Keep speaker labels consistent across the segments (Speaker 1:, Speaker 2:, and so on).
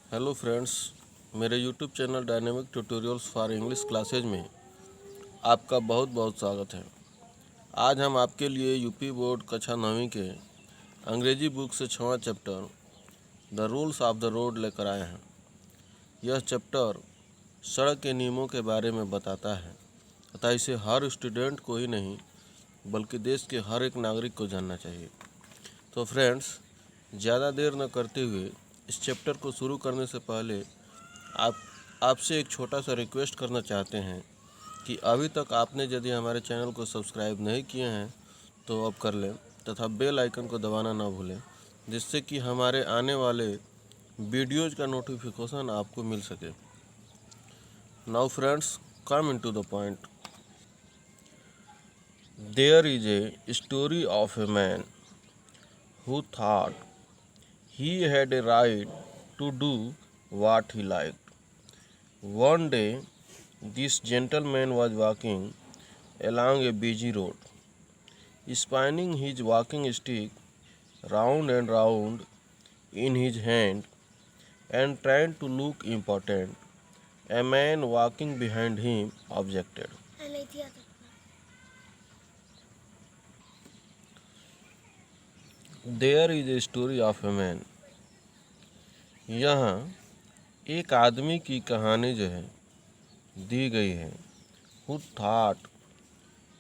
Speaker 1: Hello friends, मेरे YouTube channel dynamic tutorials for English classes में आपका बहुत बहुत स्वागत है। आज हम आपके लिए यूपी बोर्ड कक्षा 9वीं के अंग्रेजी बुक से 6वां chapter the rules of the road लेकर आए हैं। यह चैप्टर सड़क के नियमों के बारे में बताता है, अतः इसे हर स्टूडेंट को ही नहीं बल्कि देश के हर एक नागरिक को जानना चाहिए। तो फ्रेंड्स, ज़्यादा देर न करते हुए इस चैप्टर को शुरू करने से पहले आपसे एक छोटा सा रिक्वेस्ट करना चाहते हैं कि अभी तक आपने यदि हमारे चैनल को सब्सक्राइब नहीं किए हैं तो अब कर लें तथा बेल आइकन को दबाना ना भूलें, जिससे कि हमारे आने वाले वीडियोज का नोटिफिकेशन आपको मिल सके। Now friends, come into the point. There is a story of a man who thought he had a right to do what he liked. One day, this gentleman was walking along a busy road, spinning his walking stick round and round in his hand and trying to look important. A man walking behind him objected. There is a story of a man. यहाँ एक आदमी की कहानी जो है दी गई है। Who thought,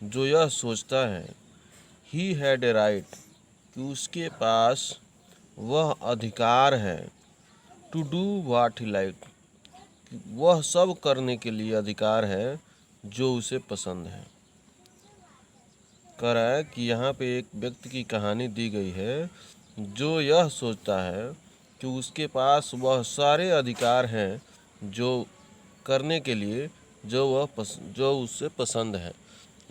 Speaker 1: जो यह सोचता है, he had a right, कि उसके पास वह अधिकार है, to do what he liked, कि वह सब करने के लिए अधिकार है जो उसे पसंद है। कह रहा है कि यहाँ पे एक व्यक्ति की कहानी दी गई है जो यह सोचता है कि उसके पास वह सारे अधिकार हैं जो करने के लिए जो उससे पसंद है,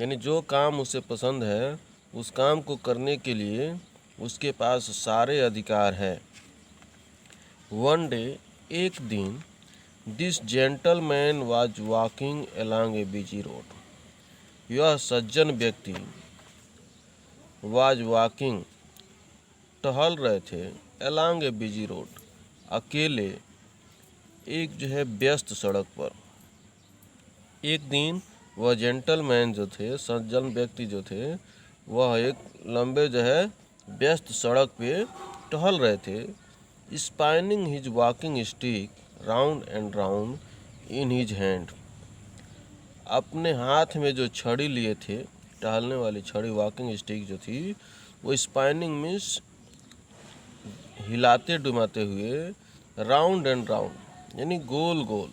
Speaker 1: यानी जो काम उसे पसंद है उस काम को करने के लिए उसके पास सारे अधिकार है। वन डे, एक दिन, this gentleman was walking along A busy road, यह सज्जन व्यक्ति वाज वॉकिंग टहल रहे थे अलोंग ए बिजी रोड, अकेले एक जो है व्यस्त सड़क पर। एक दिन वह जेंटलमैन जो थे, सज्जन व्यक्ति जो थे, वह एक लंबे जो है व्यस्त सड़क पे टहल रहे थे, spinning his walking stick round and round in his hand, अपने हाथ में जो छड़ी लिए थे, टहलने वाली छड़ी, वॉकिंग स्टिक जो थी, वो स्पाइनिंग मीन्स हिलाते डुमाते हुए, राउंड एंड राउंड यानी गोल गोल,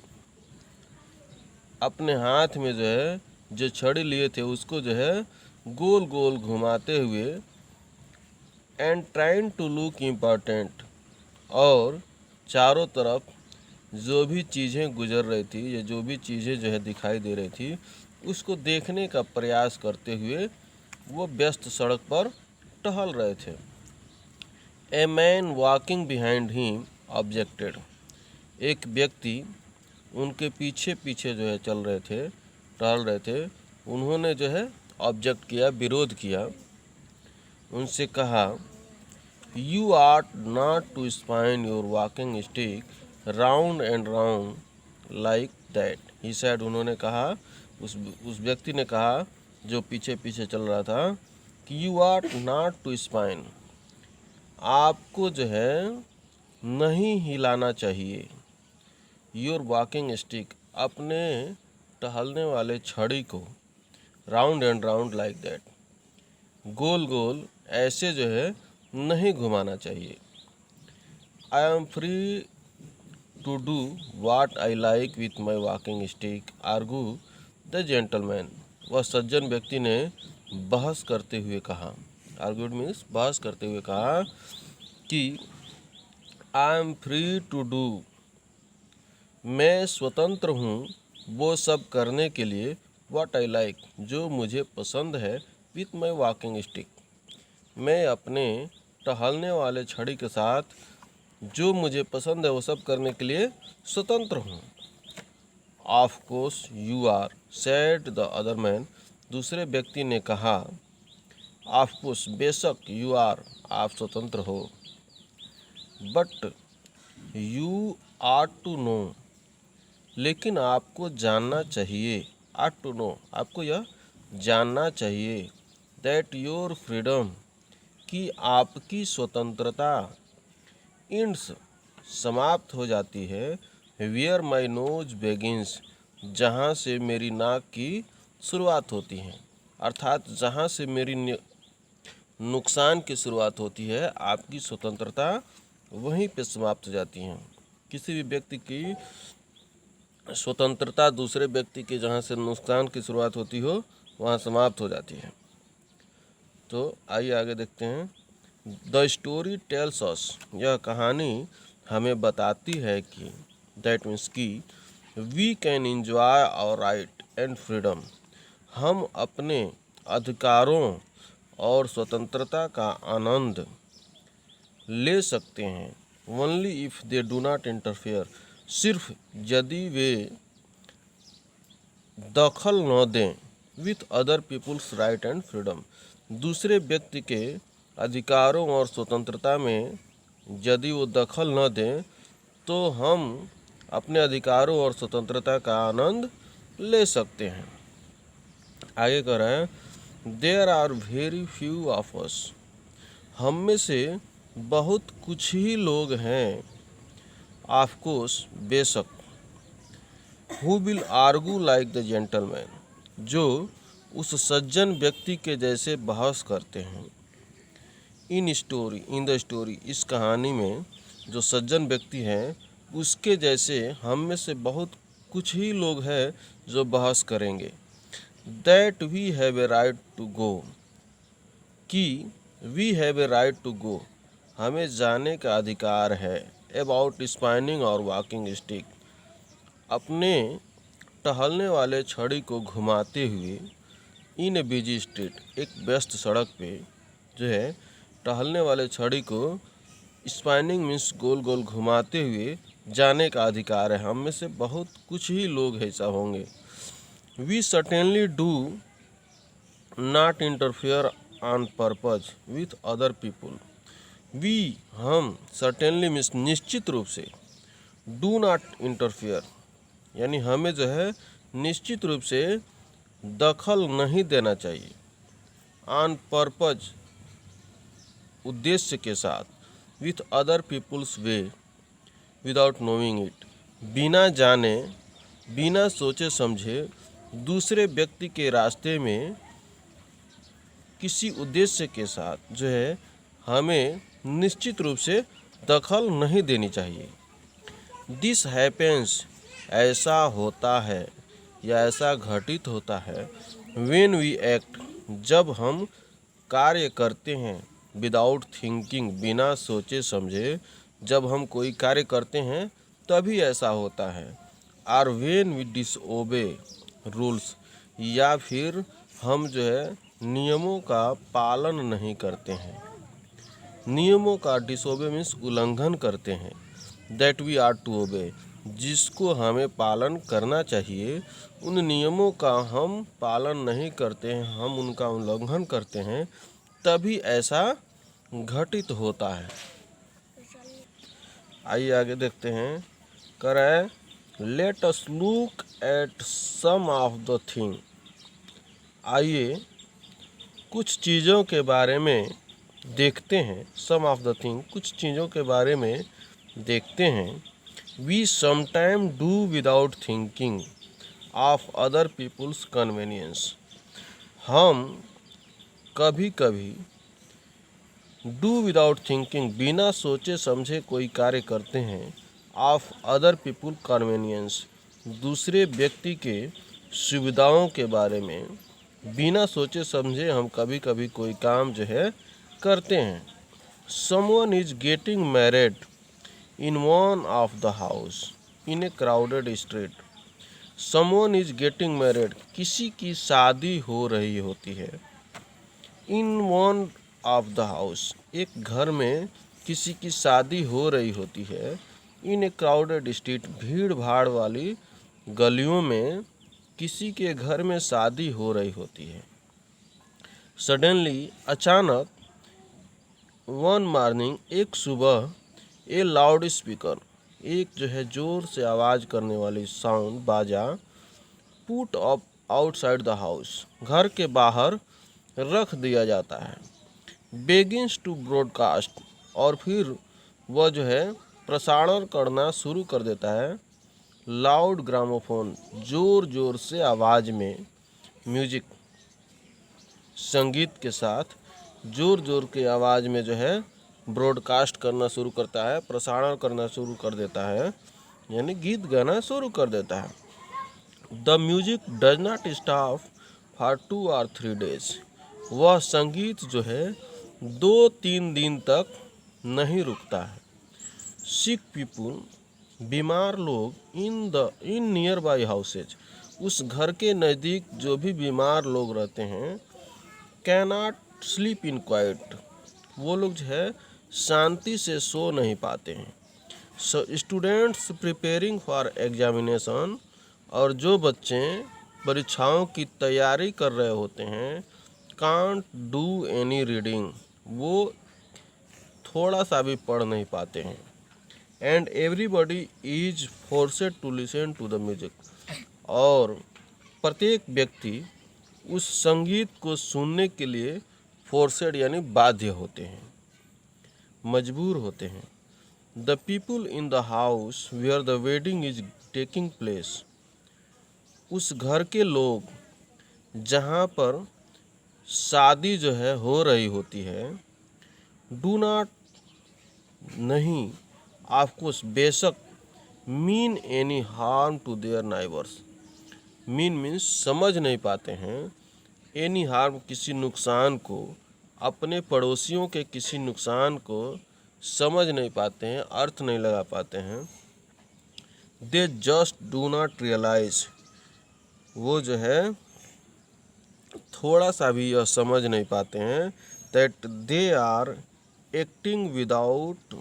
Speaker 1: अपने हाथ में जो है जो छड़ी लिए थे उसको जो है गोल गोल घुमाते हुए, and trying to look important, और चारों तरफ जो भी चीज़ें गुजर रही थी या जो भी चीज़ें जो है दिखाई दे रही थी उसको देखने का प्रयास करते हुए वो व्यस्त सड़क पर टहल रहे थे। A man walking behind him objected, एक व्यक्ति उनके पीछे पीछे जो है चल रहे थे, टहल रहे थे, उन्होंने जो है ऑब्जेक्ट किया, विरोध किया, उनसे कहा, you are not to spin your walking stick round and round like that, he said, उन्होंने कहा, उस व्यक्ति ने कहा जो पीछे पीछे चल रहा था कि you are not to spin, आपको जो है नहीं हिलाना चाहिए, योर वॉकिंग स्टिक, अपने टहलने वाले छड़ी को, round and round like that, गोल गोल ऐसे जो है नहीं घुमाना चाहिए। I am free to do what I like with my walking stick argue the gentleman, वह सज्जन व्यक्ति ने बहस करते हुए कहा, आर्ग्यूड मीन्स बहस करते हुए कहा कि I am free to do, मैं स्वतंत्र हूँ वो सब करने के लिए, व्हाट आई लाइक, जो मुझे पसंद है, विथ माई वॉकिंग स्टिक, मैं अपने टहलने वाले छड़ी के साथ जो मुझे पसंद है वो सब करने के लिए स्वतंत्र हूँ। Of course you are, said the other man, दूसरे व्यक्ति ने कहा, ऑफ कोर्स, बेशक, यू आर, आप स्वतंत्र हो, but you ought to know, लेकिन आपको जानना चाहिए, आट टू नो, आपको यह जानना चाहिए, दैट योर फ्रीडम, कि आपकी स्वतंत्रता, इंड्स, समाप्त हो जाती है, वियर माई नोज बेगिंस, जहाँ से मेरी नाक की शुरुआत होती है, अर्थात जहाँ से मेरी नुकसान की शुरुआत होती है, आपकी स्वतंत्रता वहीं पे समाप्त हो जाती है। किसी भी व्यक्ति की स्वतंत्रता दूसरे व्यक्ति के जहाँ से नुकसान की शुरुआत होती हो वहाँ समाप्त हो जाती है। तो आइए आगे देखते हैं। द स्टोरी टेल्स अस, यह कहानी हमें बताती है कि, दैट मीन्स कि, we can enjoy our right and freedom, हम अपने अधिकारों और स्वतंत्रता का आनंद ले सकते हैं, only if they do not interfere, सिर्फ यदि वे दखल न दें, with other people's right and freedom, दूसरे व्यक्ति के अधिकारों और स्वतंत्रता में यदि वो दखल न दें तो हम अपने अधिकारों और स्वतंत्रता का आनंद ले सकते हैं। आगे कह रहे हैं, there are very few of us, हम में से बहुत कुछ ही लोग हैं, ऑफ कोर्स, बेशक, who will argue like the gentleman, जो उस सज्जन व्यक्ति के जैसे बहस करते हैं, इन द स्टोरी, इस कहानी में जो सज्जन व्यक्ति हैं उसके जैसे हम में से बहुत कुछ ही लोग हैं जो बहस करेंगे। That we have a right to go, कि we have a right to go, हमें जाने का अधिकार है, अबाउट स्पाइनिंग और वॉकिंग स्टिक, अपने टहलने वाले छड़ी को घुमाते हुए, इन ए बिजी स्ट्रीट, एक व्यस्त सड़क पे जो है टहलने वाले छड़ी को, स्पाइनिंग मीन्स गोल गोल घुमाते हुए, जाने का अधिकार है, हम में से बहुत कुछ ही लोग ऐसा होंगे। We certainly do not interfere on purpose with other people, we, हम, सर्टेनली मीन्स निश्चित रूप से, डू नॉट इंटरफेयर, यानी हमें जो है निश्चित रूप से दखल नहीं देना चाहिए, ऑन पर्पज, उद्देश्य के साथ, with other people's way, without knowing it, बिना जाने, बिना सोचे समझे दूसरे व्यक्ति के रास्ते में किसी उद्देश्य के साथ जो है हमें निश्चित रूप से दखल नहीं देनी चाहिए। दिस हैपेंस, ऐसा होता है या ऐसा घटित होता है, व्हेन वी एक्ट, जब हम कार्य करते हैं, विदाउट थिंकिंग, बिना सोचे समझे जब हम कोई कार्य करते हैं तभी ऐसा होता है। Or when we disobey rules, या फिर हम जो है नियमों का पालन नहीं करते हैं, नियमों का, डिसओबे मीन्स उल्लंघन करते हैं, that we are to obey, जिसको हमें पालन करना चाहिए, उन नियमों का हम पालन नहीं करते हैं, हम उनका उल्लंघन करते हैं, तभी ऐसा घटित होता है। आइए आगे देखते हैं। करें, let us look at some of the thing, आइए कुछ चीज़ों के बारे में देखते हैं, सम ऑफ द थिंग, कुछ चीज़ों के बारे में देखते हैं। We sometime do without thinking of other people's convenience, हम कभी कभी डू विदाउट थिंकिंग, बिना सोचे समझे कोई कार्य करते हैं, ऑफ अदर पीपुल कन्वीनियंस, दूसरे व्यक्ति के सुविधाओं के बारे में बिना सोचे समझे हम कभी कभी कोई काम जो है करते हैं। Someone is getting married in one of the house in A crowded street, someone is getting married, किसी की शादी हो रही होती है, in one of the house, एक घर में किसी की शादी हो रही होती है, इन ए क्राउडेड स्ट्रीट, भीड़ भाड़ वाली गलियों में किसी के घर में शादी हो रही होती है। सडनली, अचानक, वन मॉर्निंग, एक सुबह, ए लाउड स्पीकर, एक जो है ज़ोर से आवाज़ करने वाली साउंड बाजा put up outside the house, घर के बाहर रख दिया जाता है। बेगिंस टू ब्रॉडकास्ट, और फिर वह जो है प्रसारण करना शुरू कर देता है। लाउड ग्रामोफोन, ज़ोर ज़ोर से आवाज़ में म्यूजिक, संगीत के साथ ज़ोर ज़ोर की आवाज़ में जो है ब्रॉडकास्ट करना शुरू करता है, प्रसारण करना शुरू कर देता है, यानी गीत गाना शुरू कर देता है। The music does not stop for 2 और 3 डेज, वह संगीत जो है 2-3 दिन तक नहीं रुकता है। सिक पीपुल, बीमार लोग इन नियर बाई हाउसेज, उस घर के नज़दीक जो भी बीमार लोग रहते हैं, कैनॉट स्लीप इन क्वाइट, वो लोग जो है शांति से सो नहीं पाते हैं। स्टूडेंट्स प्रिपेयरिंग फॉर एग्जामिनेशन, और जो बच्चे परीक्षाओं की तैयारी कर रहे होते हैं, कांट डू एनी रीडिंग, वो थोड़ा सा भी पढ़ नहीं पाते हैं। And everybody is forced to listen to the music, और प्रत्येक व्यक्ति उस संगीत को सुनने के लिए फोर्सेड यानी बाध्य होते हैं, मजबूर होते हैं। The people in the house where the wedding is taking place, उस घर के लोग जहाँ पर शादी जो है हो रही होती है, डू नॉट, नहीं, ऑफकोर्स, बेशक, mean any harm to their neighbours, mean means समझ नहीं पाते हैं, एनी हार्म किसी नुकसान को, अपने पड़ोसियों के किसी नुकसान को समझ नहीं पाते हैं, अर्थ नहीं लगा पाते हैं। They just do not realise, वो जो है थोड़ा सा भी यह समझ नहीं पाते हैं that they are acting without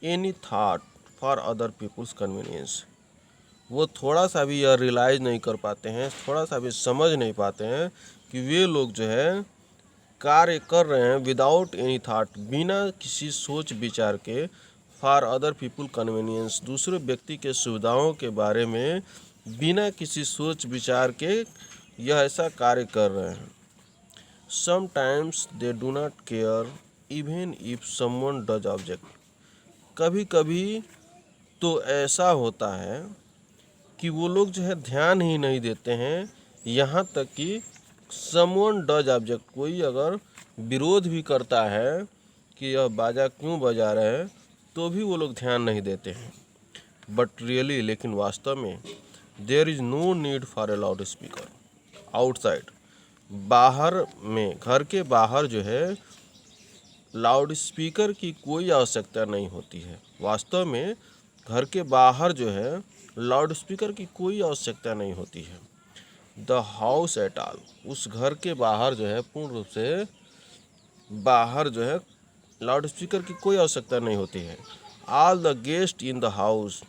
Speaker 1: any thought for other people's convenience, वो थोड़ा सा भी यह रियलाइज नहीं कर पाते हैं, थोड़ा सा भी समझ नहीं पाते हैं कि वे लोग जो है कार्य कर रहे हैं विदाउट एनी थॉट, बिना किसी सोच विचार के, फॉर अदर पीपल कन्वीनियंस, दूसरे व्यक्ति के सुविधाओं के बारे में बिना किसी सोच विचार के यह ऐसा कार्य कर रहे हैं। Sometimes they do not care even if someone does object, कभी कभी तो ऐसा होता है कि वो लोग जो है ध्यान ही नहीं देते हैं, यहाँ तक कि समवन डज ऑब्जेक्ट, कोई अगर विरोध भी करता है कि यह बाजा क्यों बजा रहे हैं, तो भी वो लोग ध्यान नहीं देते हैं। बट रियली, लेकिन वास्तव में, there is no need for a loud speaker outside, बाहर में, घर के बाहर जो है लाउड स्पीकर की कोई आवश्यकता नहीं होती है। वास्तव में घर के बाहर जो है लाउड स्पीकर की कोई आवश्यकता नहीं होती है। द हाउस एट ऑल, उस घर के बाहर जो है पूर्ण रूप से बाहर जो है लाउड स्पीकर की कोई आवश्यकता नहीं होती है। All the guest in the house,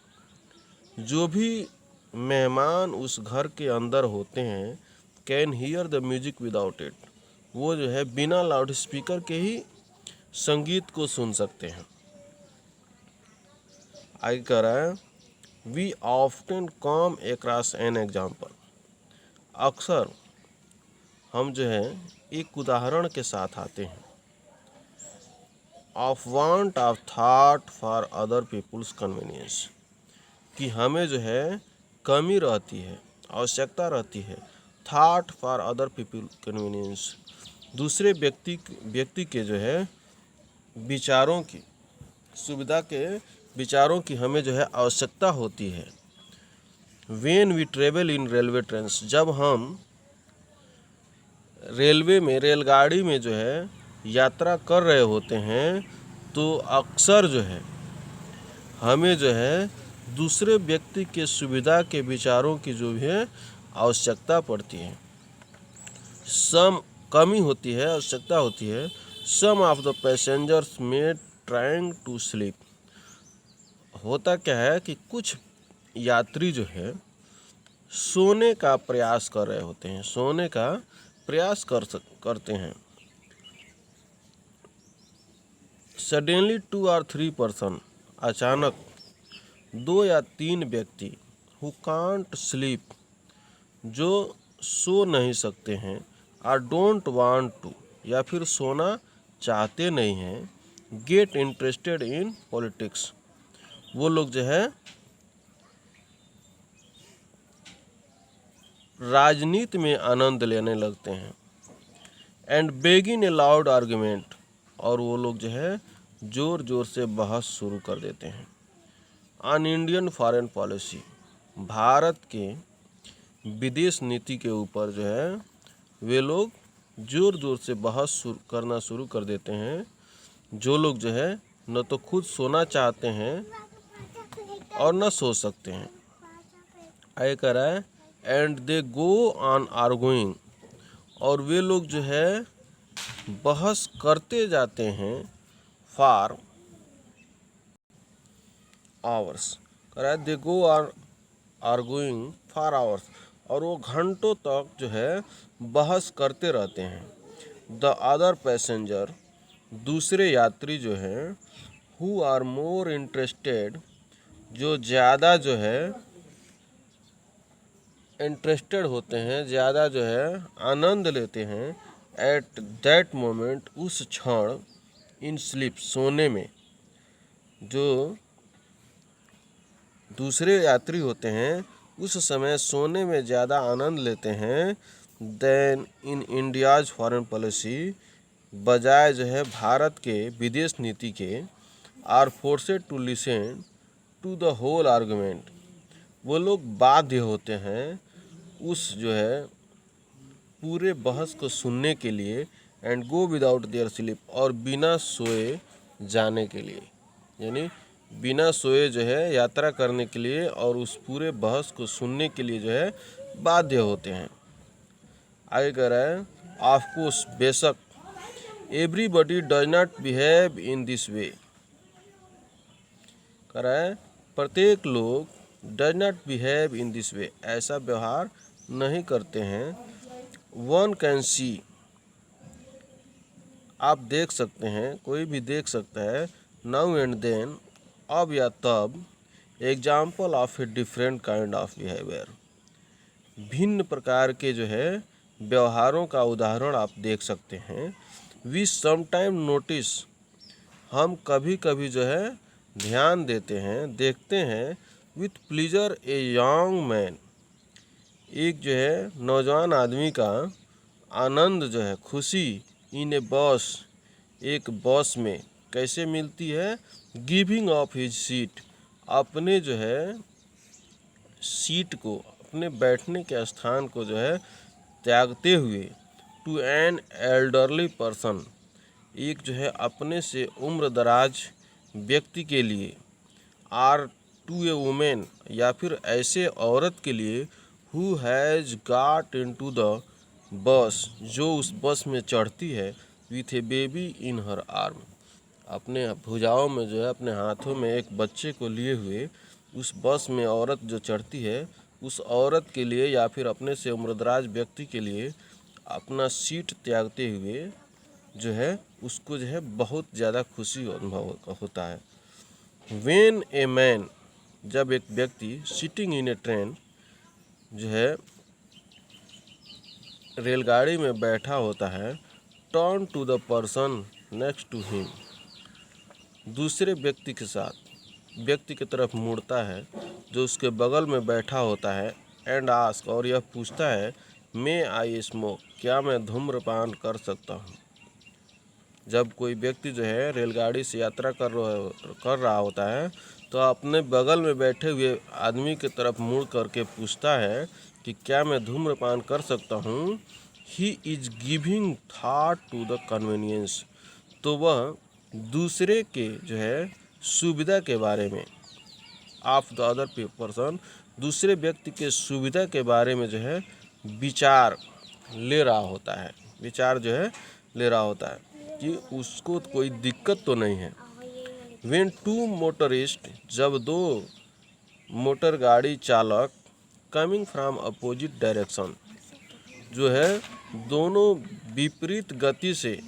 Speaker 1: जो भी मेहमान उस घर के अंदर होते हैं, can hear the music without it, वो जो है बिना लाउड स्पीकर के ही संगीत को सुन सकते हैं। आगे कह रहा है, we often come across an example, अक्सर हम जो है एक उदाहरण के साथ आते हैं। Of want of thought for other people's convenience, कि हमें जो है कमी रहती है, आवश्यकता रहती है, that for other people convenience, दूसरे व्यक्ति के जो है विचारों की, सुविधा के विचारों की हमें जो है आवश्यकता होती है। When we travel in railway trains, जब हम रेलवे में, रेलगाड़ी में जो है यात्रा कर रहे होते हैं, तो अक्सर जो है हमें जो है दूसरे व्यक्ति के सुविधा के विचारों की जो है आवश्यकता पड़ती है। सम, कमी होती है, आवश्यकता होती है। सम ऑफ द पैसेंजर्स में ट्राइंग टू स्लीप, होता क्या है कि कुछ यात्री जो है सोने का प्रयास कर रहे होते हैं, सोने का प्रयास करते हैं। सडनली 2 और 3 पर्सन, अचानक 2 या 3 व्यक्ति हु कांट स्लीप, जो सो नहीं सकते हैं, और डोंट वांट टू, या फिर सोना चाहते नहीं हैं, गेट इंटरेस्टेड इन पॉलिटिक्स, वो लोग जो है राजनीति में आनंद लेने लगते हैं। And begin A loud argument, और वो लोग जो है ज़ोर ज़ोर से बहस शुरू कर देते हैं। On Indian foreign policy, Bharat के विदेश नीति के ऊपर जो है वे लोग ज़ोर ज़ोर से बहस करना शुरू कर देते हैं। जो लोग जो है न तो खुद सोना चाहते हैं और न सो सकते हैं। आगे कह रहा है and they go on arguing, और वे लोग जो है बहस करते जाते हैं फॉर आवर्स। कह रहा है they go on arguing for hours, और वो घंटों तक जो है बहस करते रहते हैं। द अदर पैसेंजर, दूसरे यात्री जो हैं, हु आर मोर इंटरेस्टेड, जो ज़्यादा जो है इंटरेस्टेड होते हैं, ज़्यादा जो है आनंद लेते हैं, एट दैट मोमेंट, उस क्षण, इन स्लीप, सोने में, जो दूसरे यात्री होते हैं उस समय सोने में ज़्यादा आनंद लेते हैं then in India's foreign policy, बजाय जो है भारत के विदेश नीति के, are forced to listen to the whole argument, वो लोग बाध्य होते हैं उस जो है पूरे बहस को सुनने के लिए, and go without their sleep, और बिना सोए जाने के लिए, यानी बिना सोए जो है यात्रा करने के लिए और उस पूरे बहस को सुनने के लिए जो है बाध्य होते हैं। आगे कह रहा है ऑफ कोर्स, बेशक, everybody does not behave in this way, कह रहा है प्रत्येक लोग does not behave in this way, ऐसा व्यवहार नहीं करते हैं। वन कैन सी, आप देख सकते हैं, कोई भी देख सकता है, नाउ एंड देन, अब या तब, example of a different kind of behaviour, भिन्न प्रकार के जो है व्यवहारों का उदाहरण आप देख सकते हैं। वी समटाइम नोटिस, हम कभी कभी जो है ध्यान देते हैं, देखते हैं, with pleaser a young man, एक जो है नौजवान आदमी का आनंद जो है, खुशी, इन ए बस, एक बस में, कैसे मिलती है, गिविंग ऑफ हिज सीट, अपने जो है सीट को, अपने बैठने के स्थान को जो है त्यागते हुए, टू एन एल्डरली पर्सन, एक जो है अपने से उम्र दराज व्यक्ति के लिए, आर टू ए वुमेन, या फिर ऐसे औरत के लिए, who has got into the bus, जो उस बस में चढ़ती है, with A baby in her arm, अपने भुजाओं में जो है, अपने हाथों में एक बच्चे को लिए हुए उस बस में औरत जो चढ़ती है, उस औरत के लिए या फिर अपने से उम्रदराज व्यक्ति के लिए अपना सीट त्यागते हुए जो है उसको जो है बहुत ज़्यादा खुशी अनुभव होता है। व्हेन ए मैन, जब एक व्यक्ति सिटिंग इन ए ट्रेन, जो है रेलगाड़ी में बैठा होता है, turn to the person next to him, दूसरे व्यक्ति के साथ, व्यक्ति की तरफ मुड़ता है जो उसके बगल में बैठा होता है, एंड आस्क, और यह पूछता है, मे आई स्मोक, क्या मैं धूम्रपान कर सकता हूँ। जब कोई व्यक्ति जो है रेलगाड़ी से यात्रा कर रहा होता है तो अपने बगल में बैठे हुए आदमी की तरफ मुड़ करके पूछता है कि क्या मैं धूम्रपान कर सकता हूँ। He is giving thought to the convenience, तो वह दूसरे के जो है सुविधा के बारे में, ऑफ द अदर पर्सन, दूसरे व्यक्ति के सुविधा के बारे में जो है विचार ले रहा होता है, विचार जो है ले रहा होता है कि उसको कोई दिक्कत तो नहीं है। व्हेन टू मोटरिस्ट, जब दो मोटर गाड़ी चालक, कमिंग फ्रॉम अपोजिट डायरेक्शन, जो है दोनों विपरीत गति से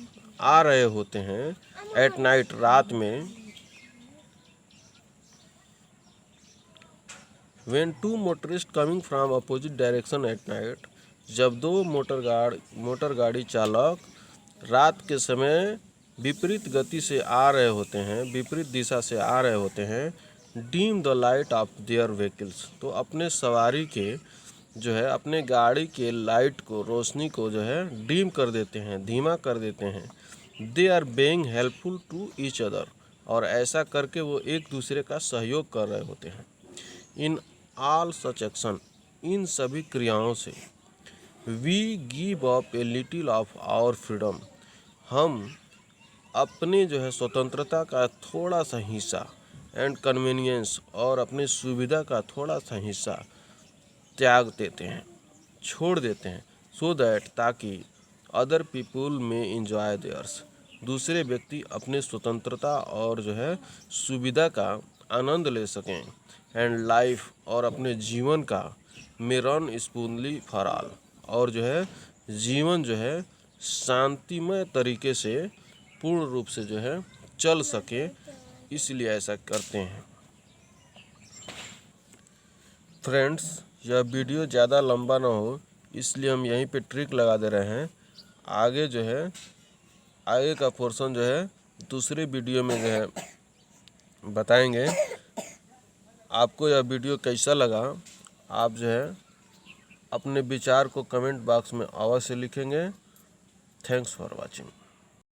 Speaker 1: आ रहे होते हैं, एट नाइट, रात में, when two motorist coming from opposite direction at night, जब दो मोटर गाड़ी चालक रात के समय विपरीत गति से आ रहे होते हैं, विपरीत दिशा से आ रहे होते हैं, dim the light of their vehicles, तो अपने सवारी के जो है अपने गाड़ी के लाइट को, रोशनी को जो है डीम कर देते हैं, धीमा कर देते हैं। They are being helpful to each other, और ऐसा करके वो एक दूसरे का सहयोग कर रहे होते हैं। इन ऑल सच एक्शन, इन सभी क्रियाओं से, we give up a little of our freedom, हम अपने जो है स्वतंत्रता का थोड़ा सा हिस्सा, एंड कन्वीनियंस, और अपनी सुविधा का थोड़ा सा हिस्सा त्याग देते हैं, छोड़ देते हैं। सो दैट, ताकि अदर पीपुल में इंजॉय देयर्स, दूसरे व्यक्ति अपनी स्वतंत्रता और जो है सुविधा का आनंद ले सकें। एंड लाइफ, और अपने जीवन का मे रन स्मूथली फॉर ऑल, और जो है जीवन जो है शांतिमय तरीके से पूर्ण रूप से जो है चल सके, इसलिए ऐसा करते हैं। फ्रेंड्स, यह वीडियो ज़्यादा लंबा ना हो इसलिए हम यहीं पे ट्रिक लगा दे रहे हैं। आगे जो है आगे का पोर्शन जो है दूसरे वीडियो में जो है बताएंगे। आपको यह वीडियो कैसा लगा, आप जो है अपने विचार को कमेंट बॉक्स में अवश्य लिखेंगे। Thanks for watching.